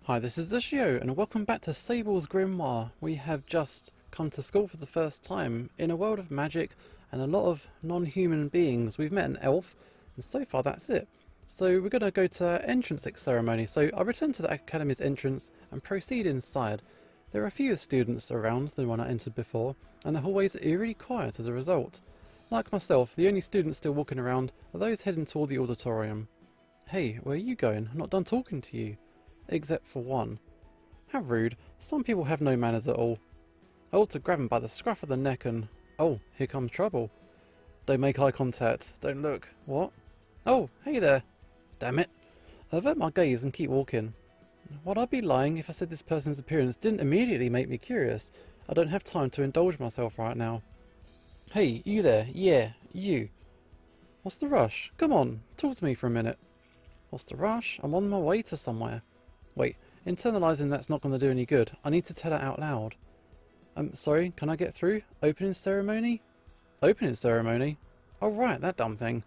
Hi, this is Ushio, and welcome back to Sable's Grimoire. We have just come to school for the first time in a world of magic and a lot of non-human beings. We've met an elf, and so far that's it. So we're going to go to entrance ceremony. So I return to the academy's entrance and proceed inside. There are fewer students around than when I entered before, and the hallways are eerily quiet as a result. Like myself, the only students still walking around are those heading toward the auditorium. Hey, where are you going? I'm not done talking to you. Except for one. How rude. Some people have no manners at all. I ought to grab him by the scruff of the neck and... Oh, here comes trouble. Don't make eye contact. Don't look. What? Oh, hey there. Damn it. Avert my gaze and keep walking. Would I be lying if I said this person's appearance didn't immediately make me curious? I don't have time to indulge myself right now. Hey, you there. Yeah, you. What's the rush? Come on, talk to me for a minute. What's the rush? I'm on my way to somewhere. Wait, internalizing that's not going to do any good. I need to tell it out loud. Sorry, can I get through? Opening ceremony? Opening ceremony? Oh right, that dumb thing.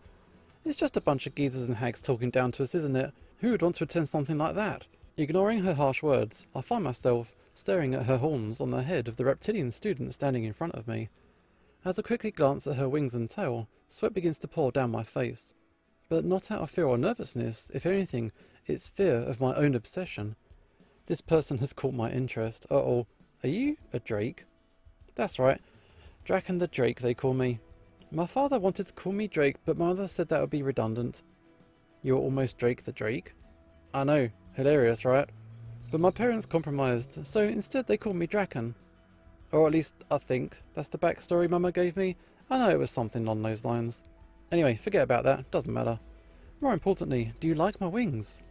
It's just a bunch of geezers and hags talking down to us, isn't it? Who would want to attend something like that? Ignoring her harsh words, I find myself staring at her horns on the head of the reptilian student standing in front of me. As I quickly glance at her wings and tail, sweat begins to pour down my face. But not out of fear or nervousness. If anything, it's fear of my own obsession. This person has caught my interest. Uh-oh. Are you a Drake? That's right. Draken the Drake, they call me. My father wanted to call me Drake, but my mother said that would be redundant. You're almost Drake the Drake? I know. Hilarious, right? But my parents compromised, so instead they called me Draken. Or at least, I think. That's the backstory Mama gave me. I know it was something along those lines. Anyway, forget about that. Doesn't matter. More importantly, do you like my wings?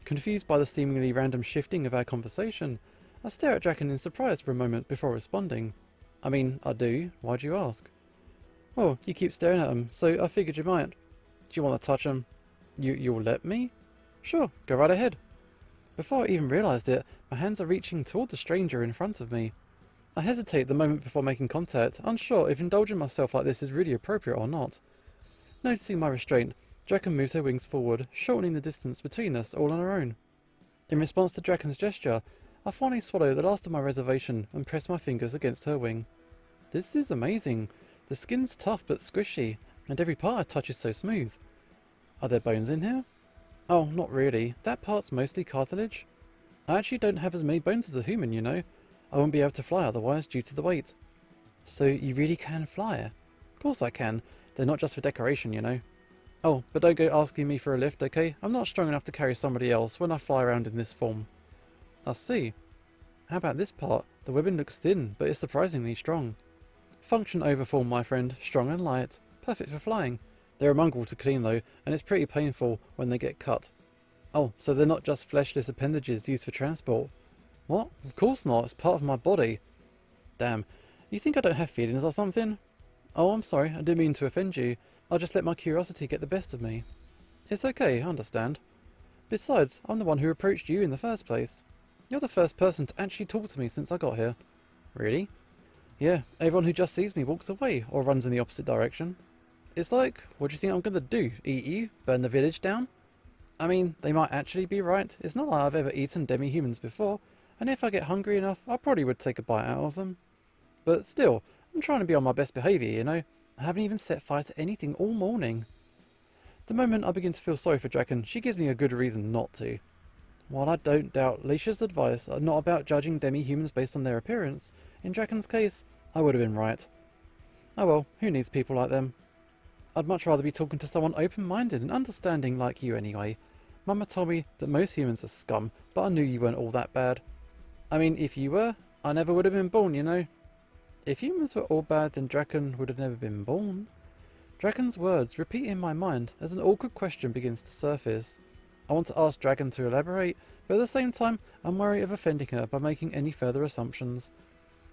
Confused by the seemingly random shifting of our conversation, I stare at Draken in surprise for a moment before responding. I mean, I do. Why do you ask? Well, you keep staring at them, so I figured you might. Do you want to touch them? You'll let me? Sure, go right ahead. Before I even realised it, my hands are reaching toward the stranger in front of me. I hesitate the moment before making contact, unsure if indulging myself like this is really appropriate or not. Noticing my restraint, Draken moves her wings forward, shortening the distance between us all on her own. In response to Draken's gesture, I finally swallow the last of my reservation and press my fingers against her wing. This is amazing. The skin's tough but squishy, and every part I touch is so smooth. Are there bones in here? Oh, not really. That part's mostly cartilage. I actually don't have as many bones as a human, you know. I won't be able to fly otherwise due to the weight. So you really can fly? Of course I can. They're not just for decoration, you know. Oh, but don't go asking me for a lift, okay? I'm not strong enough to carry somebody else when I fly around in this form. I see. How about this part? The webbing looks thin, but it's surprisingly strong. Function over form, my friend. Strong and light. Perfect for flying. They're a mongrel to clean though, and it's pretty painful when they get cut. Oh, so they're not just fleshless appendages used for transport. What? Of course not. It's part of my body. Damn. You think I don't have feelings or something? Oh, I'm sorry. I didn't mean to offend you. I'll just let my curiosity get the best of me. It's okay, I understand. Besides, I'm the one who approached you in the first place. You're the first person to actually talk to me since I got here. Really? Yeah, everyone who just sees me walks away or runs in the opposite direction. It's like, what do you think I'm gonna do? Eat you? Burn the village down? I mean, they might actually be right. It's not like I've ever eaten demi-humans before, and if I get hungry enough, I probably would take a bite out of them. But still, I'm trying to be on my best behaviour, you know. I haven't even set fire to anything all morning. The moment I begin to feel sorry for Draken, she gives me a good reason not to. While I don't doubt Leisha's advice not about judging demi-humans based on their appearance, in Draken's case, I would have been right. Oh well, who needs people like them? I'd much rather be talking to someone open-minded and understanding like you anyway. Mama told me that most humans are scum, but I knew you weren't all that bad. I mean, if you were, I never would have been born, you know. If humans were all bad, then Draken would have never been born. Draken's words repeat in my mind as an awkward question begins to surface. I want to ask Draken to elaborate, but at the same time, I'm wary of offending her by making any further assumptions.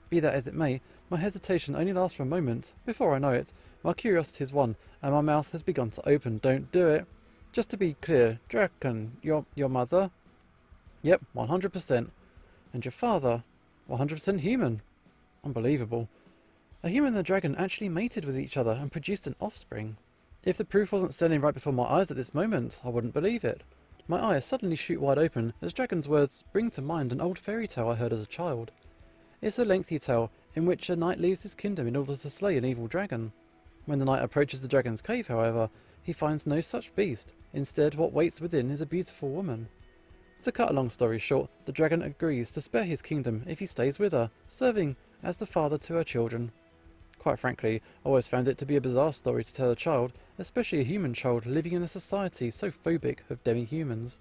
Be that as it may, my hesitation only lasts for a moment. Before I know it, my curiosity is won, and my mouth has begun to open. Don't do it. Just to be clear, Draken, your mother? Yep, 100%. And your father? 100% human. Unbelievable. A human and a dragon actually mated with each other and produced an offspring. If the proof wasn't standing right before my eyes at this moment, I wouldn't believe it. My eyes suddenly shoot wide open as Dragon's words bring to mind an old fairy tale I heard as a child. It's a lengthy tale in which a knight leaves his kingdom in order to slay an evil dragon. When the knight approaches the dragon's cave, however, he finds no such beast. Instead, what waits within is a beautiful woman. To cut a long story short, the dragon agrees to spare his kingdom if he stays with her, serving as the father to her children. Quite frankly, I always found it to be a bizarre story to tell a child, especially a human child living in a society so phobic of demi-humans.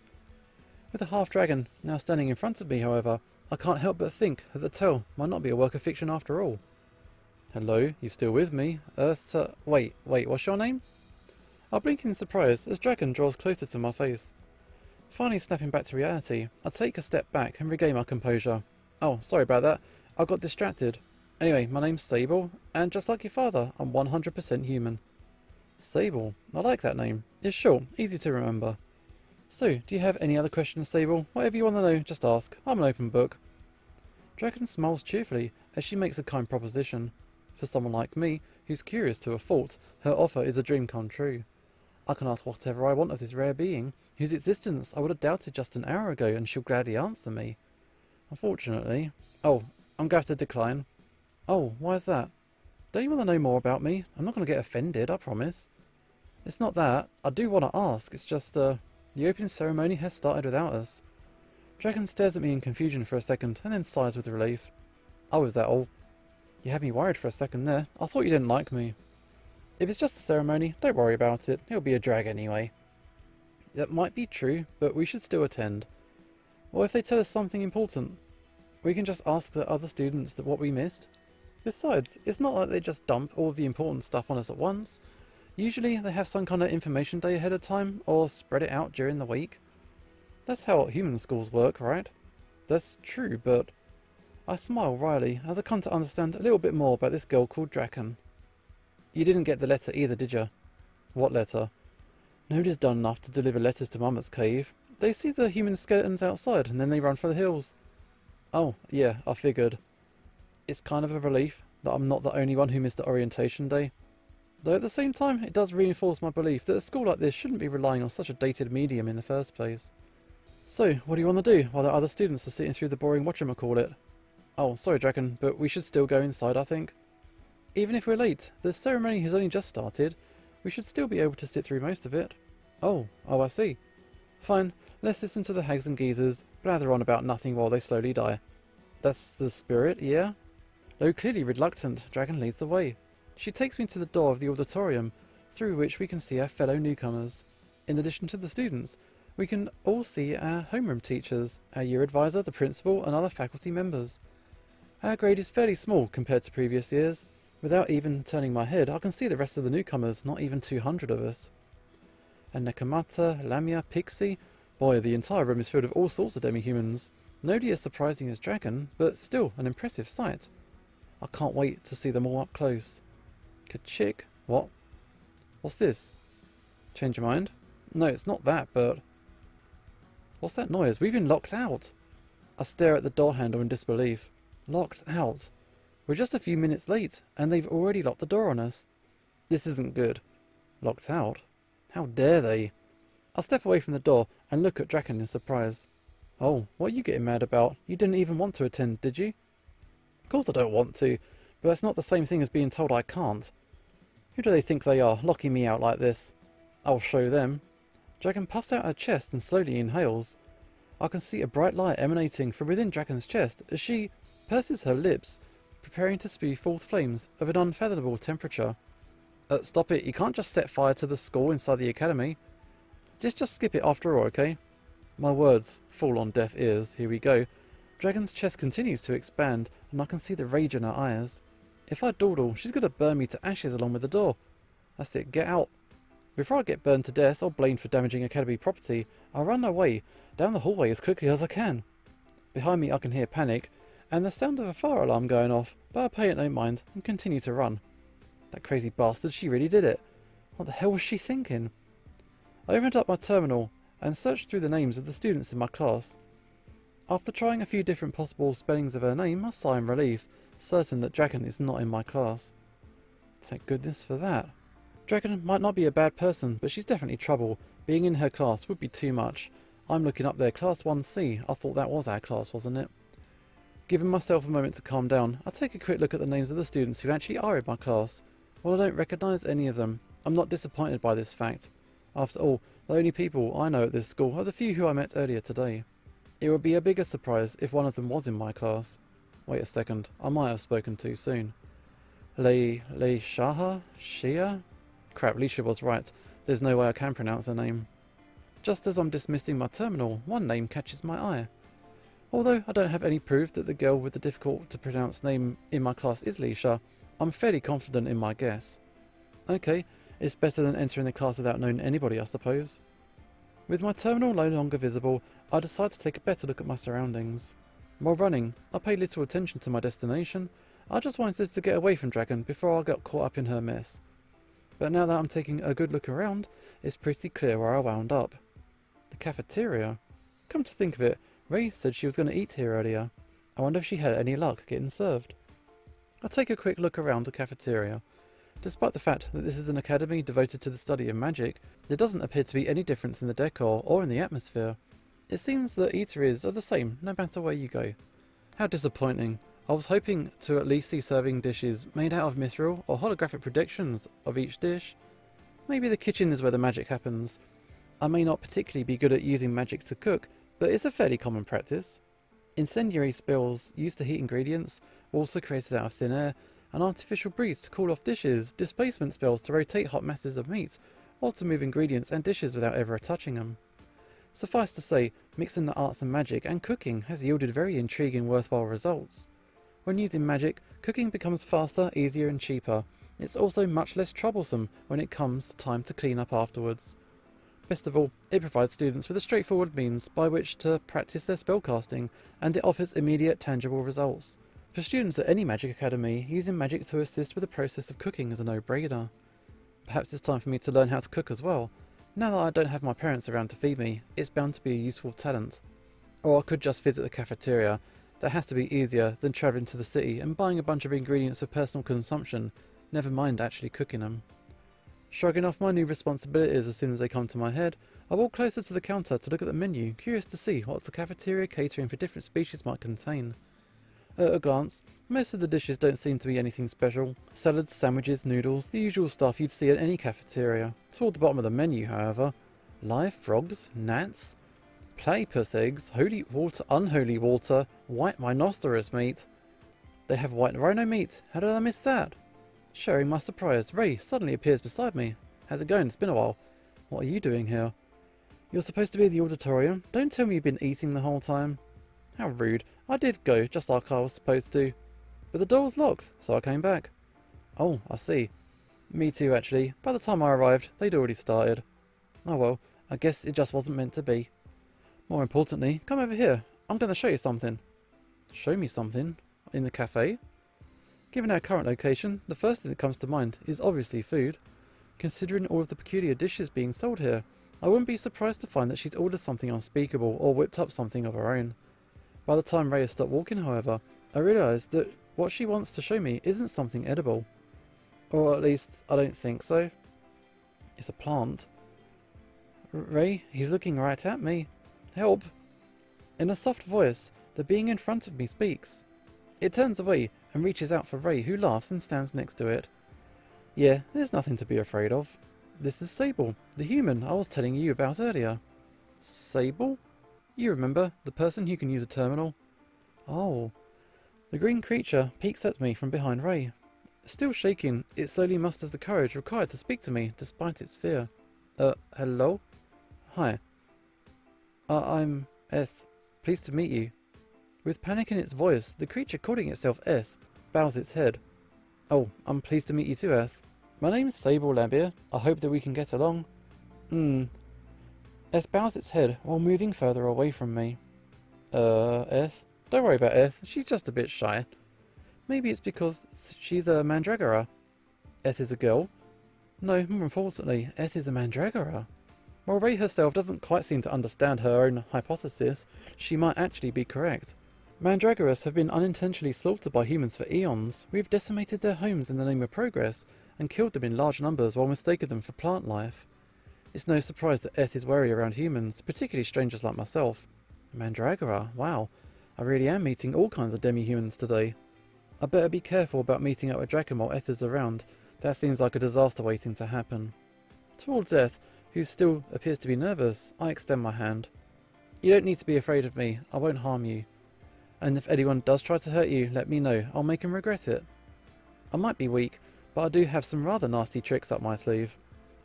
With the half-dragon now standing in front of me, however, I can't help but think that the tale might not be a work of fiction after all. Hello, you still with me? Wait, what's your name? I blink in surprise as Dragon draws closer to my face. Finally snapping back to reality, I take a step back and regain my composure. Oh, sorry about that, I got distracted. Anyway, my name's Sable, and just like your father, I'm 100% human. Sable, I like that name. It's short, easy to remember. So, do you have any other questions, Sable? Whatever you want to know, just ask. I'm an open book. Dragon smiles cheerfully as she makes a kind proposition. For someone like me, who's curious to a fault, her offer is a dream come true. I can ask whatever I want of this rare being, whose existence I would have doubted just an hour ago, and she'll gladly answer me. Unfortunately... Oh, I'm going to decline. Oh, why is that? Don't you want to know more about me? I'm not going to get offended, I promise. It's not that. I do want to ask, it's just, the opening ceremony has started without us. Dragon stares at me in confusion for a second, and then sighs with relief. Oh, is that all? You had me worried for a second there. I thought you didn't like me. If it's just a ceremony, don't worry about it. It'll be a drag anyway. That might be true, but we should still attend. Or if they tell us something important, we can just ask the other students that what we missed. Besides, it's not like they just dump all of the important stuff on us at once. Usually they have some kind of information day ahead of time, or spread it out during the week. That's how human schools work, right? That's true, but... I smile wryly as I come to understand a little bit more about this girl called Draken. You didn't get the letter either, did you? What letter? Nobody's done enough to deliver letters to Mama's cave. They see the human skeletons outside and then they run for the hills. Oh, yeah, I figured. It's kind of a relief that I'm not the only one who missed the orientation day. Though at the same time, it does reinforce my belief that a school like this shouldn't be relying on such a dated medium in the first place. So, what do you want to do while the other students are sitting through the boring whatchamacallit? Oh, sorry Dragon, but we should still go inside, I think. Even if we're late, the ceremony has only just started. We should still be able to sit through most of it. Oh, I see. Fine, let's listen to the hags and geezers blather on about nothing while they slowly die. That's the spirit, yeah? Though clearly reluctant, Dragon leads the way. She takes me to the door of the auditorium, through which we can see our fellow newcomers. In addition to the students, we can all see our homeroom teachers, our year advisor, the principal, and other faculty members. Our grade is fairly small compared to previous years. Without even turning my head, I can see the rest of the newcomers, not even 200 of us. And Nekomata, Lamia, Pixie... Boy, the entire room is filled with all sorts of demi-humans. Nobody as surprising as Dragon, but still an impressive sight. I can't wait to see them all up close. Kachik? What? What's this? Change your mind? No, it's not that, but... What's that noise? We've been locked out! I stare at the door handle in disbelief. Locked out? We're just a few minutes late, and they've already locked the door on us. This isn't good. Locked out? How dare they? I step away from the door and look at Draken in surprise. Oh, what are you getting mad about? You didn't even want to attend, did you? Of course I don't want to, but that's not the same thing as being told I can't. Who do they think they are, locking me out like this? I'll show them. Draken puffs out her chest and slowly inhales. I can see a bright light emanating from within Draken's chest as she purses her lips, preparing to spew forth flames of an unfathomable temperature. Stop it, you can't just set fire to the school inside the academy. Just skip it after all, okay? My words fall on deaf ears. Here we go. Dragon's chest continues to expand, and I can see the rage in her eyes. If I dawdle, she's going to burn me to ashes along with the door. That's it, get out. Before I get burned to death or blamed for damaging academy property, I run away, down the hallway as quickly as I can. Behind me I can hear panic, and the sound of a fire alarm going off, but I pay it no mind and continue to run. That crazy bastard, she really did it. What the hell was she thinking? I opened up my terminal and searched through the names of the students in my class. After trying a few different possible spellings of her name, I sigh in relief, certain that Dragon is not in my class. Thank goodness for that. Dragon might not be a bad person, but she's definitely trouble. Being in her class would be too much. I'm looking up there, Class 1C. I thought that was our class, wasn't it? Giving myself a moment to calm down, I take a quick look at the names of the students who actually are in my class. While I don't recognise any of them, I'm not disappointed by this fact. After all, the only people I know at this school are the few who I met earlier today. It would be a bigger surprise if one of them was in my class. Wait a second, I might have spoken too soon. Shaha? Shia? Crap, Leisha was right. There's no way I can pronounce her name. Just as I'm dismissing my terminal, one name catches my eye. Although I don't have any proof that the girl with the difficult to pronounce name in my class is Leisha, I'm fairly confident in my guess. Okay, it's better than entering the class without knowing anybody, I suppose. With my terminal no longer visible, I decide to take a better look at my surroundings. While running, I paid little attention to my destination. I just wanted to get away from Dragon before I got caught up in her mess. But now that I'm taking a good look around, it's pretty clear where I wound up. The cafeteria. Come to think of it, Ray said she was going to eat here earlier. I wonder if she had any luck getting served. I take a quick look around the cafeteria. Despite the fact that this is an academy devoted to the study of magic, there doesn't appear to be any difference in the decor or in the atmosphere. It seems that eateries are the same no matter where you go. How disappointing. I was hoping to at least see serving dishes made out of mithril or holographic projections of each dish. Maybe the kitchen is where the magic happens. I may not particularly be good at using magic to cook, but it's a fairly common practice. Incendiary spells used to heat ingredients, also created out of thin air, an artificial breeze to cool off dishes, displacement spells to rotate hot masses of meat, or to move ingredients and dishes without ever touching them. Suffice to say, mixing the arts and magic and cooking has yielded very intriguing and worthwhile results. When using magic, cooking becomes faster, easier and cheaper. It's also much less troublesome when it comes time to clean up afterwards. Best of all, it provides students with a straightforward means by which to practice their spellcasting, and it offers immediate tangible results. For students at any magic academy, using magic to assist with the process of cooking is a no-brainer. Perhaps it's time for me to learn how to cook as well. Now that I don't have my parents around to feed me, it's bound to be a useful talent. Or I could just visit the cafeteria. That has to be easier than travelling to the city and buying a bunch of ingredients for personal consumption, never mind actually cooking them. Shrugging off my new responsibilities as soon as they come to my head, I walk closer to the counter to look at the menu, curious to see what the cafeteria catering for different species might contain. At a glance, most of the dishes don't seem to be anything special. Salads, sandwiches, noodles, the usual stuff you'd see at any cafeteria. Toward the bottom of the menu, however, live frogs, gnats, platypus eggs, holy water, unholy water, white rhinoceros meat. They have white rhino meat. How did I miss that? Sharing my surprise, Ray suddenly appears beside me. How's it going? It's been a while. What are you doing here? You're supposed to be at the auditorium. Don't tell me you've been eating the whole time. How rude. I did go, just like I was supposed to. But the door was locked, so I came back. Oh, I see. Me too, actually. By the time I arrived, they'd already started. Oh well, I guess it just wasn't meant to be. More importantly, come over here. I'm going to show you something. Show me something? In the cafe? Given our current location, the first thing that comes to mind is obviously food. Considering all of the peculiar dishes being sold here, I wouldn't be surprised to find that she's ordered something unspeakable or whipped up something of her own. By the time Ray has stopped walking, however, I realise that what she wants to show me isn't something edible. Or at least, I don't think so. It's a plant. Ray, he's looking right at me. Help! In a soft voice, the being in front of me speaks. It turns away and reaches out for Ray, who laughs and stands next to it. Yeah, there's nothing to be afraid of. This is Sable, the human I was telling you about earlier. Sable? You remember, the person who can use a terminal? Oh. The green creature peeks at me from behind Ray. Still shaking, it slowly musters the courage required to speak to me, despite its fear. Hello? Hi. I'm Eth. Pleased to meet you. With panic in its voice, the creature calling itself Eth bows its head. Oh, I'm pleased to meet you too, Eth. My name's Sable Labia. I hope that we can get along. Eth bows its head while moving further away from me. Eth? Don't worry about Eth. She's just a bit shy. Maybe it's because she's a mandragora. Eth is a girl? No, more importantly, Eth is a mandragora. While Ray herself doesn't quite seem to understand her own hypothesis, she might actually be correct. Mandragoras have been unintentionally slaughtered by humans for eons. We've decimated their homes in the name of progress, and killed them in large numbers while mistaking them for plant life. It's no surprise that Eth is wary around humans, particularly strangers like myself. Mandragora, wow. I really am meeting all kinds of demi-humans today. I better be careful about meeting up with Draken while Eth is around. That seems like a disaster waiting to happen. Towards Eth, who still appears to be nervous, I extend my hand. You don't need to be afraid of me. I won't harm you. And if anyone does try to hurt you, let me know. I'll make him regret it. I might be weak, but I do have some rather nasty tricks up my sleeve.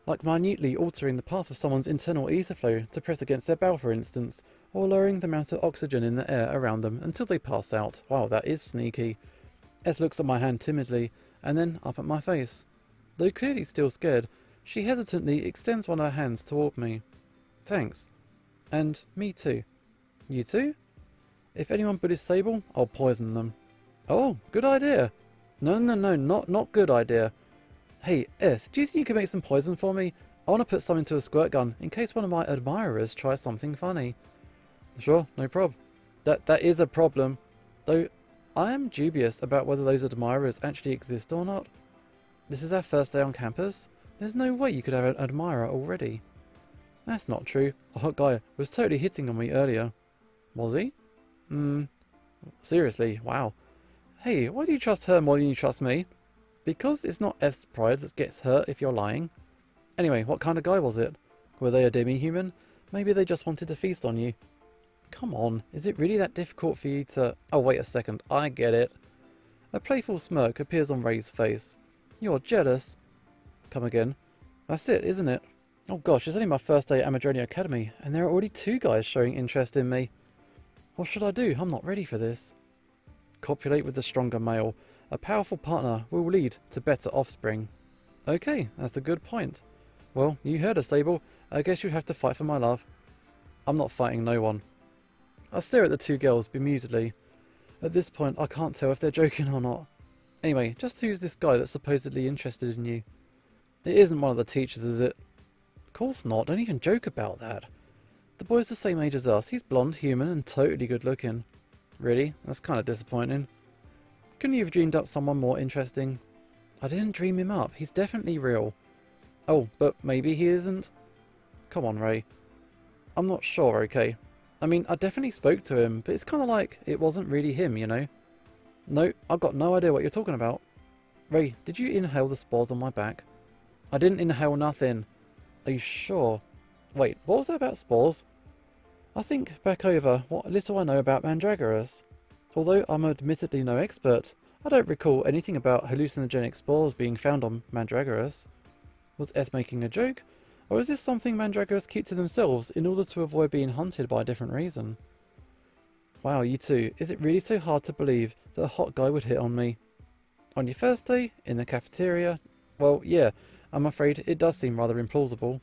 Like minutely altering the path of someone's internal ether flow to press against their bowel, for instance, or lowering the amount of oxygen in the air around them until they pass out. Wow, that is sneaky. Eth looks at my hand timidly, and then up at my face. Though clearly still scared, she hesitantly extends one of her hands toward me. Thanks. And me too. You too? If anyone bullies Sable, I'll poison them. Oh, good idea. No, not good idea. Hey, Eth, do you think you can make some poison for me? I want to put some into a squirt gun, in case one of my admirers tries something funny. Sure, no prob. That is a problem. Though, I am dubious about whether those admirers actually exist or not. This is our first day on campus. There's no way you could have an admirer already. That's not true. A hot guy was totally hitting on me earlier. Was he? Seriously, wow. Hey, why do you trust her more than you trust me? Because it's not Eth's pride that gets hurt if you're lying. Anyway, what kind of guy was it? Were they a demi-human? Maybe they just wanted to feast on you. Come on, is it really that difficult for you to... Oh, wait a second, I get it. A playful smirk appears on Ray's face. You're jealous. Come again. That's it, isn't it? Oh gosh, it's only my first day at Amadronia Academy, and there are already 2 guys showing interest in me. What should I do? I'm not ready for this. Copulate with the stronger male. A powerful partner will lead to better offspring. Okay, that's a good point. Well, you heard us, Sable. I guess you'd have to fight for my love. I'm not fighting no one. I stare at the 2 girls bemusedly. At this point, I can't tell if they're joking or not. Anyway, just who's this guy that's supposedly interested in you? It isn't one of the teachers, is it? Of course not. Don't even joke about that. The boy's the same age as us. He's blonde, human, and totally good looking. Really? That's kind of disappointing. Couldn't you have dreamed up someone more interesting? I didn't dream him up. He's definitely real. Oh, but maybe he isn't? Come on, Ray. I'm not sure, okay? I mean, I definitely spoke to him, but it's kind of like it wasn't really him, you know? No, I've got no idea what you're talking about. Ray, did you inhale the spores on my back? I didn't inhale nothing. Are you sure? Wait, what was that about spores? I think back over what little I know about Mandragoras. Although I'm admittedly no expert, I don't recall anything about hallucinogenic spores being found on Mandragoras. Was Eth making a joke? Or is this something Mandragoras keep to themselves in order to avoid being hunted by a different reason? Wow, you two, is it really so hard to believe that a hot guy would hit on me? On your first day? In the cafeteria? Well, yeah, I'm afraid it does seem rather implausible.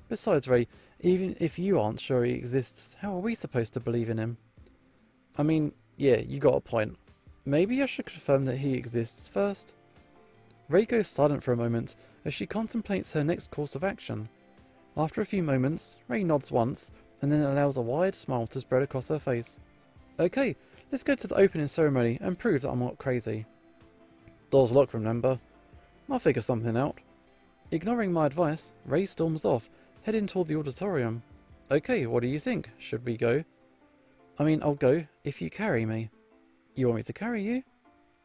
Besides, Ray, even if you aren't sure he exists, how are we supposed to believe in him? I mean, yeah, you got a point. Maybe I should confirm that he exists first? Ray goes silent for a moment as she contemplates her next course of action. After a few moments, Ray nods once and then allows a wide smile to spread across her face. Okay, let's go to the opening ceremony and prove that I'm not crazy. Door's locked, remember? I'll figure something out. Ignoring my advice, Ray storms off, heading toward the auditorium. Okay, what do you think? Should we go? I mean, I'll go if you carry me. You want me to carry you?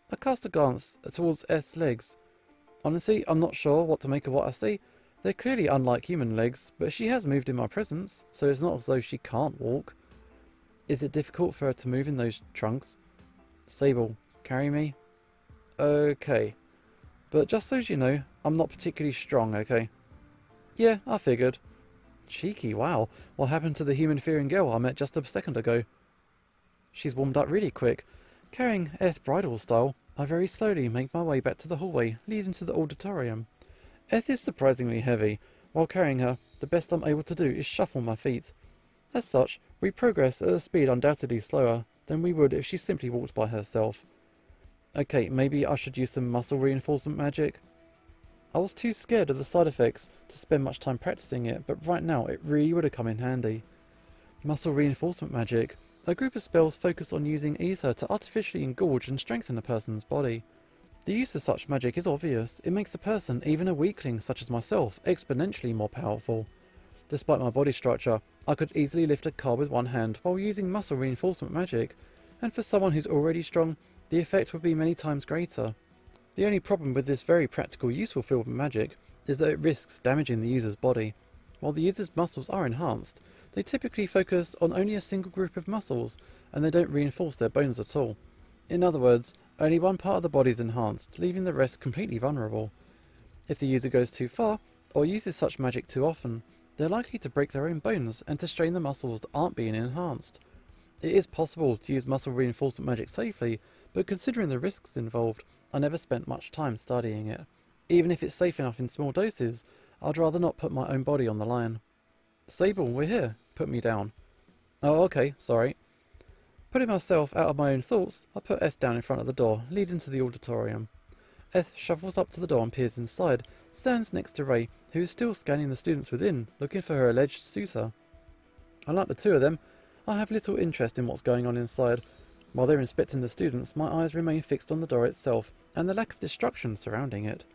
I cast a glance towards Eth's legs. Honestly, I'm not sure what to make of what I see. They're clearly unlike human legs, but she has moved in my presence, so it's not as though she can't walk. Is it difficult for her to move in those trunks? Sable, carry me? Okay. But just so you know, I'm not particularly strong, okay? Yeah, I figured. Cheeky, wow. What happened to the human-fearing girl I met just a second ago? She's warmed up really quick. Carrying Eth bridal style, I very slowly make my way back to the hallway leading to the auditorium. Eth is surprisingly heavy. While carrying her, the best I'm able to do is shuffle my feet. As such, we progress at a speed undoubtedly slower than we would if she simply walked by herself. Okay, maybe I should use some muscle reinforcement magic. I was too scared of the side effects to spend much time practicing it, but right now it really would have come in handy. Muscle reinforcement magic. A group of spells focused on using ether to artificially engorge and strengthen a person's body. The use of such magic is obvious. It makes a person, even a weakling such as myself, exponentially more powerful. Despite my body structure, I could easily lift a car with one hand while using muscle reinforcement magic, and for someone who's already strong, the effect would be many times greater. The only problem with this very practical, useful field of magic is that it risks damaging the user's body. While the user's muscles are enhanced, they typically focus on only a single group of muscles, and they don't reinforce their bones at all. In other words, only one part of the body is enhanced, leaving the rest completely vulnerable. If the user goes too far, or uses such magic too often, they're likely to break their own bones and to strain the muscles that aren't being enhanced. It is possible to use muscle reinforcement magic safely, but considering the risks involved, I never spent much time studying it. Even if it's safe enough in small doses, I'd rather not put my own body on the line. Sable, we're here. Put me down. Oh, okay, sorry. Putting myself out of my own thoughts, I put Eth down in front of the door, leading to the auditorium. Eth shuffles up to the door and peers inside, stands next to Ray, who is still scanning the students within, looking for her alleged suitor. Unlike the two of them, I have little interest in what's going on inside. While they're inspecting the students, my eyes remain fixed on the door itself, and the lack of destruction surrounding it.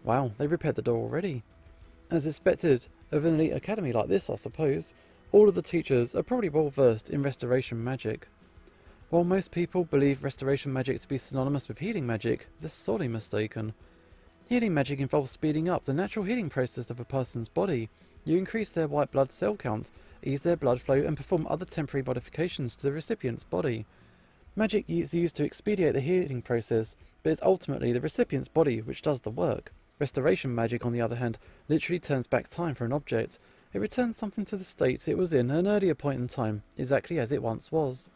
Wow, they've repaired the door already. As expected of an elite academy like this, I suppose, all of the teachers are probably well versed in restoration magic. While most people believe restoration magic to be synonymous with healing magic, they're sorely mistaken. Healing magic involves speeding up the natural healing process of a person's body. You increase their white blood cell count, ease their blood flow, and perform other temporary modifications to the recipient's body. Magic is used to expedite the healing process, but it's ultimately the recipient's body which does the work. Restoration magic, on the other hand, literally turns back time for an object. It returns something to the state it was in at an earlier point in time, exactly as it once was.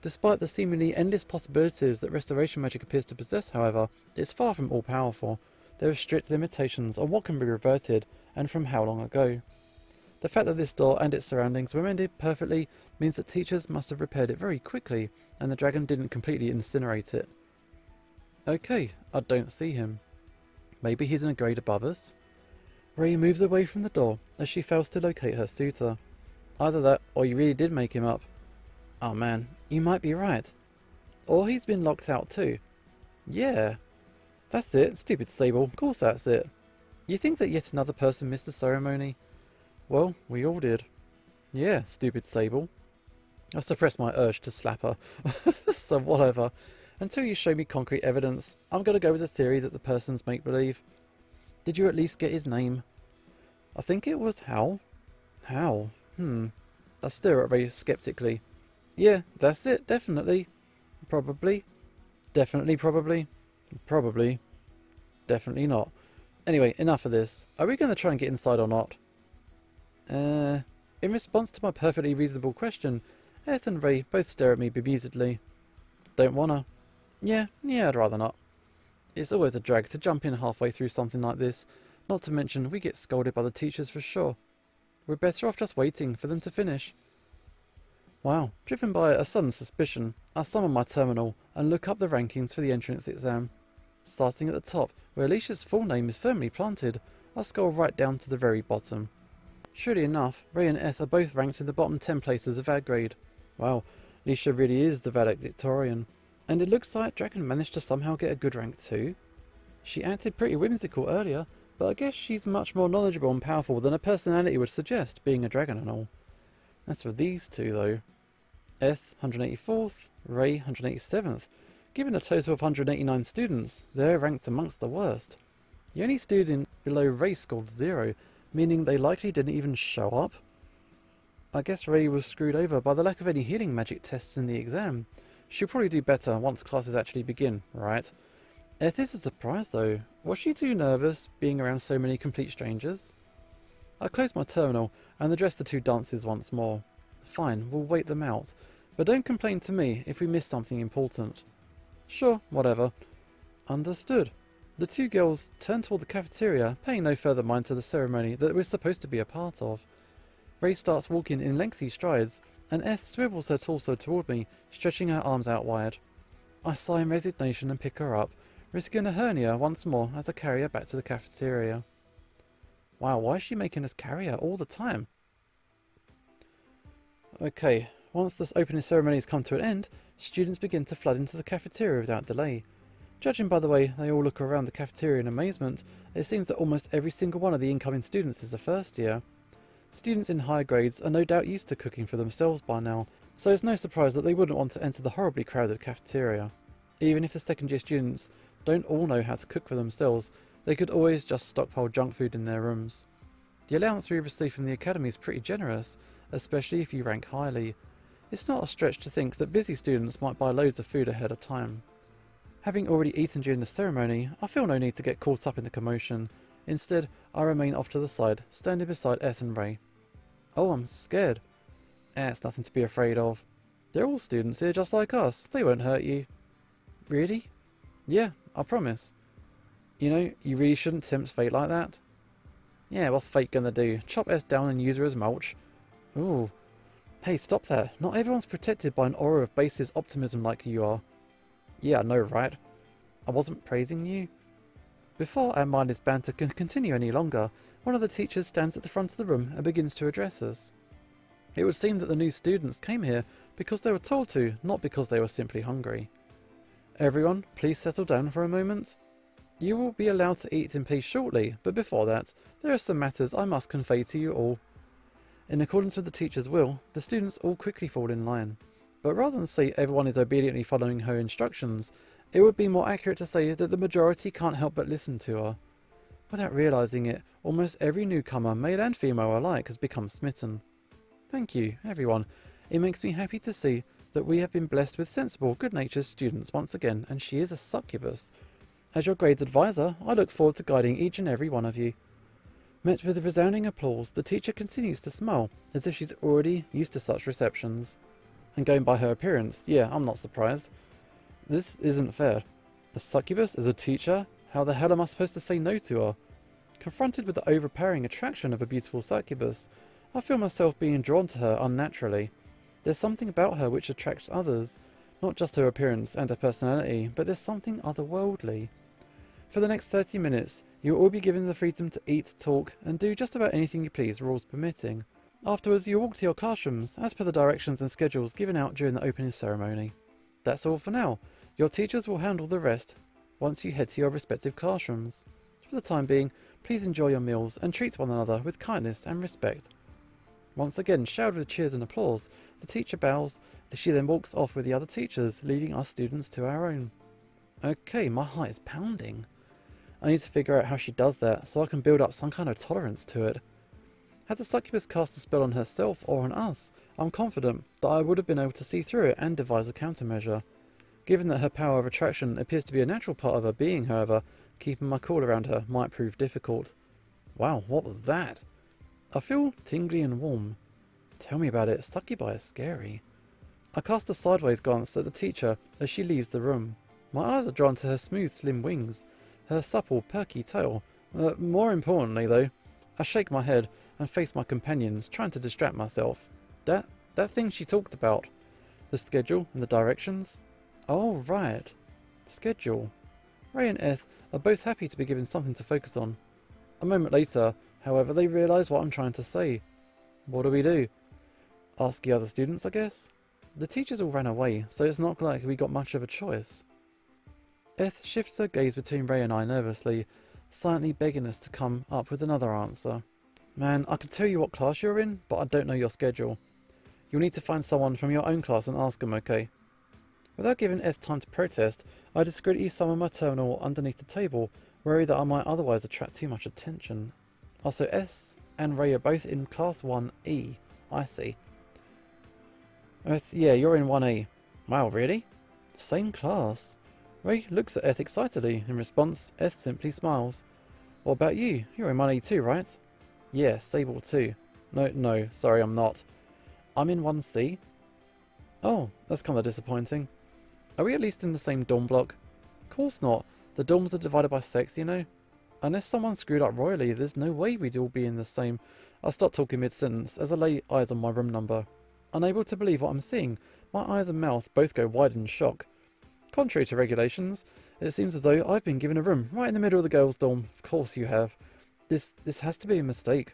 Despite the seemingly endless possibilities that restoration magic appears to possess, however, it's far from all-powerful. There are strict limitations on what can be reverted, and from how long ago. The fact that this door and its surroundings were mended perfectly means that teachers must have repaired it very quickly, and the dragon didn't completely incinerate it. Okay, I don't see him. Maybe he's in a grade above us? Ray moves away from the door as she fails to locate her suitor. Either that, or you really did make him up. Oh man, you might be right. Or he's been locked out too. Yeah. That's it, stupid Sable, of course that's it. You think that yet another person missed the ceremony? Well, we all did. Yeah, stupid Sable. I suppressed my urge to slap her. So whatever. Until you show me concrete evidence, I'm going to go with the theory that the person's make-believe. Did you at least get his name? I think it was Hal. Hal? I stare at Ray skeptically. Yeah, that's it, definitely. Probably. Definitely, probably. Probably. Definitely not. Anyway, enough of this. Are we going to try and get inside or not? In response to my perfectly reasonable question, Eth and Ray both stare at me bemusedly. Don't wanna. Yeah, I'd rather not. It's always a drag to jump in halfway through something like this, not to mention we get scolded by the teachers for sure. We're better off just waiting for them to finish. Wow, driven by a sudden suspicion, I summon my terminal and look up the rankings for the entrance exam. Starting at the top, where Alicia's full name is firmly planted, I scroll right down to the very bottom. Surely enough, Ray and Eth are both ranked in the bottom 10 places of our grade. Wow, Alicia really is the valedictorian. And it looks like Dragon managed to somehow get a good rank too. She acted pretty whimsical earlier, but I guess she's much more knowledgeable and powerful than her personality would suggest, being a dragon and all. As for these two though, Eth 184th, Ray 187th. Given a total of 189 students, they're ranked amongst the worst. The only student below Ray scored 0, meaning they likely didn't even show up. I guess Ray was screwed over by the lack of any healing magic tests in the exam. She'll probably do better once classes actually begin, right? Eth is a surprise though. Was she too nervous being around so many complete strangers? I close my terminal and address the two dances once more. Fine, we'll wait them out. But don't complain to me if we miss something important. Sure, whatever. Understood. The two girls turn toward the cafeteria, paying no further mind to the ceremony that we're supposed to be a part of. Ray starts walking in lengthy strides, and Eth swivels her torso toward me, stretching her arms out wide. I sigh in resignation and pick her up, risking a hernia once more as I carry her back to the cafeteria. Wow, why is she making us carry her all the time? Okay, once this opening ceremony has come to an end, students begin to flood into the cafeteria without delay. Judging by the way they all look around the cafeteria in amazement, it seems that almost every single one of the incoming students is a first year. Students in higher grades are no doubt used to cooking for themselves by now, so it's no surprise that they wouldn't want to enter the horribly crowded cafeteria. Even if the second year students don't all know how to cook for themselves, they could always just stockpile junk food in their rooms. The allowance we receive from the academy is pretty generous, especially if you rank highly. It's not a stretch to think that busy students might buy loads of food ahead of time. Having already eaten during the ceremony, I feel no need to get caught up in the commotion. Instead, I remain off to the side, standing beside Eth and Ray. Oh, I'm scared. It's nothing to be afraid of. They're all students here just like us. They won't hurt you. Really? Yeah, I promise. You know, you really shouldn't tempt fate like that. Yeah, what's fate gonna do? Chop Eth down and use her as mulch? Ooh. Hey, stop that. Not everyone's protected by an aura of baseless optimism like you are. Yeah, I know, right? I wasn't praising you. Before our mindless banter can continue any longer, one of the teachers stands at the front of the room and begins to address us. It would seem that the new students came here because they were told to, not because they were simply hungry. Everyone, please settle down for a moment. You will be allowed to eat in peace shortly, but before that, there are some matters I must convey to you all. In accordance with the teacher's will, the students all quickly fall in line. But rather than say everyone is obediently following her instructions, it would be more accurate to say that the majority can't help but listen to her. Without realising it, almost every newcomer, male and female alike, has become smitten. Thank you, everyone. It makes me happy to see that we have been blessed with sensible, good-natured students once again, and she is a succubus. As your grades advisor, I look forward to guiding each and every one of you. Met with resounding applause, the teacher continues to smile, as if she's already used to such receptions. And going by her appearance, yeah, I'm not surprised. This isn't fair. A succubus as a teacher? How the hell am I supposed to say no to her? Confronted with the overpowering attraction of a beautiful succubus, I feel myself being drawn to her unnaturally. There's something about her which attracts others, not just her appearance and her personality, but there's something otherworldly. For the next 30 minutes, you will all be given the freedom to eat, talk, and do just about anything you please, rules permitting. Afterwards, you walk to your classrooms, as per the directions and schedules given out during the opening ceremony. That's all for now. Your teachers will handle the rest once you head to your respective classrooms. For the time being, please enjoy your meals and treat one another with kindness and respect. Once again, showered with cheers and applause, the teacher bows. She then walks off with the other teachers, leaving us students to our own. Okay, my heart is pounding. I need to figure out how she does that, so I can build up some kind of tolerance to it. Had the succubus cast a spell on herself or on us, I'm confident that I would have been able to see through it and devise a countermeasure. Given that her power of attraction appears to be a natural part of her being, however, keeping my cool around her might prove difficult. Wow, what was that? I feel tingly and warm. Tell me about it, succubi is scary. I cast a sideways glance at the teacher as she leaves the room. My eyes are drawn to her smooth, slim wings, her supple, perky tail. More importantly, though, I shake my head and face my companions, trying to distract myself. That thing she talked about. The schedule and the directions? Oh, right. Schedule. Ray and Eth are both happy to be given something to focus on. A moment later, however, they realise what I'm trying to say. What do we do? Ask the other students, I guess? The teachers all ran away, so it's not like we got much of a choice. Eth shifts her gaze between Ray and I nervously, silently begging us to come up with another answer. Man, I could tell you what class you're in, but I don't know your schedule. You'll need to find someone from your own class and ask them, okay? Without giving Eth time to protest, I discreetly summon my terminal underneath the table, worried that I might otherwise attract too much attention. Also, S and Ray are both in class 1E. I see. Eth, yeah, you're in 1A. Wow, really? Same class. Ray looks at Eth excitedly. In response, Eth simply smiles. What about you? You're in 1A too, right? Yeah, Sable too. No, sorry, I'm not. I'm in 1C. Oh, that's kind of disappointing. Are we at least in the same dorm block? Of course not. The dorms are divided by sex, you know. Unless someone screwed up royally, there's no way we'd all be in the same... I stop talking mid-sentence as I lay eyes on my room number. Unable to believe what I'm seeing, my eyes and mouth both go wide in shock. Contrary to regulations, it seems as though I've been given a room right in the middle of the girls' dorm. Of course you have. This has to be a mistake.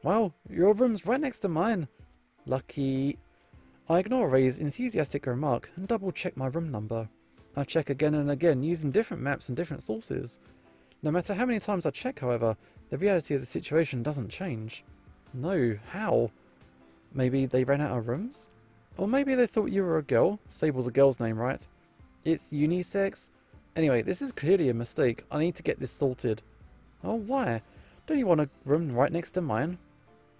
Wow, your room's right next to mine. Lucky. I ignore Ray's enthusiastic remark and double-check my room number. I check again and again using different maps and different sources. No matter how many times I check, however, the reality of the situation doesn't change. No, how? Maybe they ran out of rooms? Or maybe they thought you were a girl. Sable's a girl's name, right? It's unisex? Anyway, this is clearly a mistake. I need to get this sorted. Oh, why? Don't you want a room right next to mine?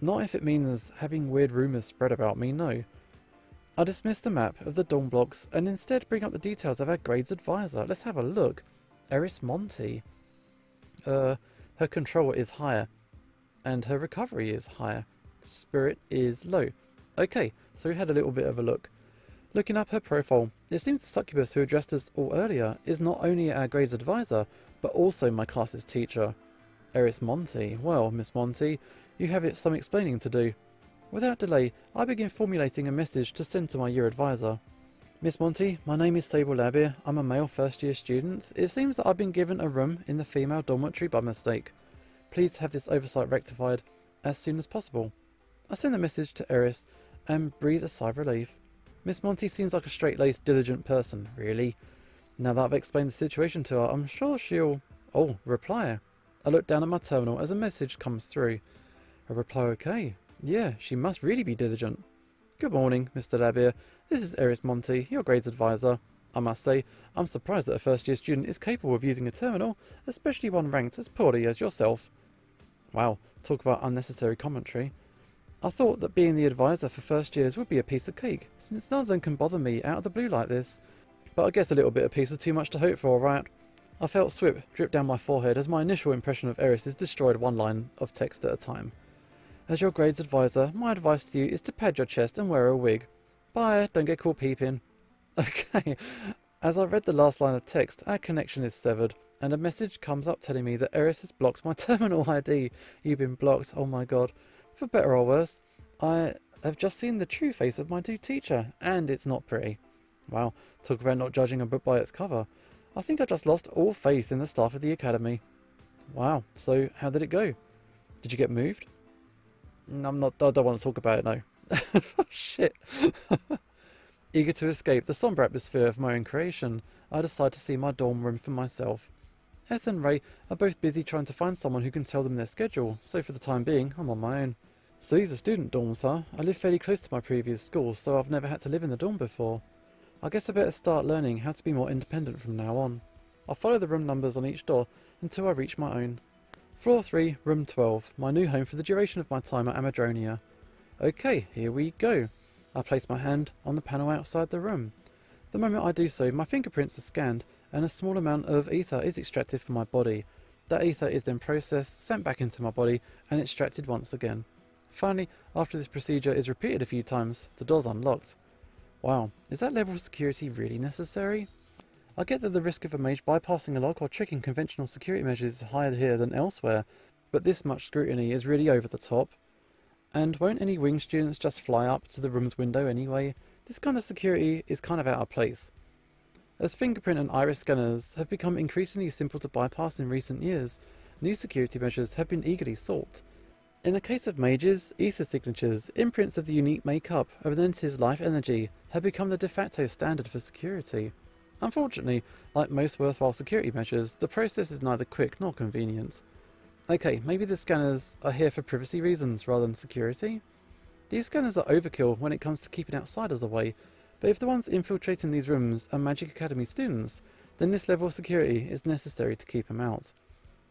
Not if it means having weird rumours spread about me, no. I dismiss the map of the dorm blocks and instead bring up the details of our grades advisor. Let's have a look. Eris Monty. Her control is higher. And her recovery is higher. Spirit is low. Okay, so we had a little bit of a look. Looking up her profile, it seems the succubus who addressed us all earlier is not only our grades advisor, but also my class's teacher. Eris Monty. Well, Miss Monty, you have some explaining to do. Without delay, I begin formulating a message to send to my year advisor. Miss Monty, my name is Sable. I'm a male first-year student. It seems that I've been given a room in the female dormitory by mistake. Please have this oversight rectified as soon as possible. I send the message to Eris and breathe a sigh of relief. Miss Monty seems like a straight-laced, diligent person, really. Now that I've explained the situation to her, I'm sure she'll... Oh, reply. I look down at my terminal as a message comes through. A reply okay. Yeah, she must really be diligent. Good morning, Mr. Labir. This is Eris Monty, your grades advisor. I must say, I'm surprised that a first-year student is capable of using a terminal, especially one ranked as poorly as yourself. Wow, talk about unnecessary commentary. I thought that being the advisor for first years would be a piece of cake, since none of them can bother me out of the blue like this. But I guess a little bit of peace was too much to hope for, right? I felt sweat drip down my forehead as my initial impression of Eris is destroyed one line of text at a time. As your grades advisor, my advice to you is to pad your chest and wear a wig. Bye, don't get caught peeping. Okay, as I read the last line of text, our connection is severed, and a message comes up telling me that Eris has blocked my terminal ID. You've been blocked, oh my god. For better or worse, I have just seen the true face of my new teacher, and it's not pretty. Wow, talk about not judging a book by its cover. I think I just lost all faith in the staff of the academy. Wow, so how did it go? Did you get moved? I don't want to talk about it, no. Shit. Eager to escape the sombre atmosphere of my own creation, I decide to see my dorm room for myself. Eth and Ray are both busy trying to find someone who can tell them their schedule, so for the time being, I'm on my own. So these are student dorms, huh? I live fairly close to my previous school, so I've never had to live in the dorm before. I guess I better start learning how to be more independent from now on. I'll follow the room numbers on each door until I reach my own. Floor 3, room 12, my new home for the duration of my time at Amadronia. Okay, here we go. I place my hand on the panel outside the room. The moment I do so, my fingerprints are scanned and a small amount of ether is extracted from my body. That ether is then processed, sent back into my body and extracted once again. Finally, after this procedure is repeated a few times, the door's unlocked. Wow, is that level of security really necessary? I get that the risk of a mage bypassing a lock or tricking conventional security measures is higher here than elsewhere, but this much scrutiny is really over the top. And won't any wing students just fly up to the room's window anyway? This kind of security is kind of out of place. As fingerprint and iris scanners have become increasingly simple to bypass in recent years, new security measures have been eagerly sought. In the case of mages, ether signatures, imprints of the unique makeup of an entity's life energy, have become the de facto standard for security. Unfortunately, like most worthwhile security measures, the process is neither quick nor convenient. Okay, maybe the scanners are here for privacy reasons rather than security? These scanners are overkill when it comes to keeping outsiders away, but if the ones infiltrating these rooms are Magic Academy students, then this level of security is necessary to keep them out.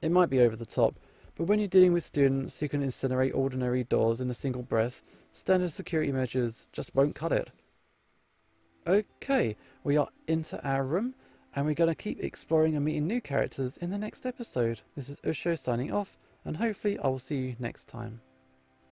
It might be over the top, but when you're dealing with students who can incinerate ordinary doors in a single breath, standard security measures just won't cut it. Okay, we are into our room, and we're going to keep exploring and meeting new characters in the next episode. This is Usho signing off, and hopefully I will see you next time.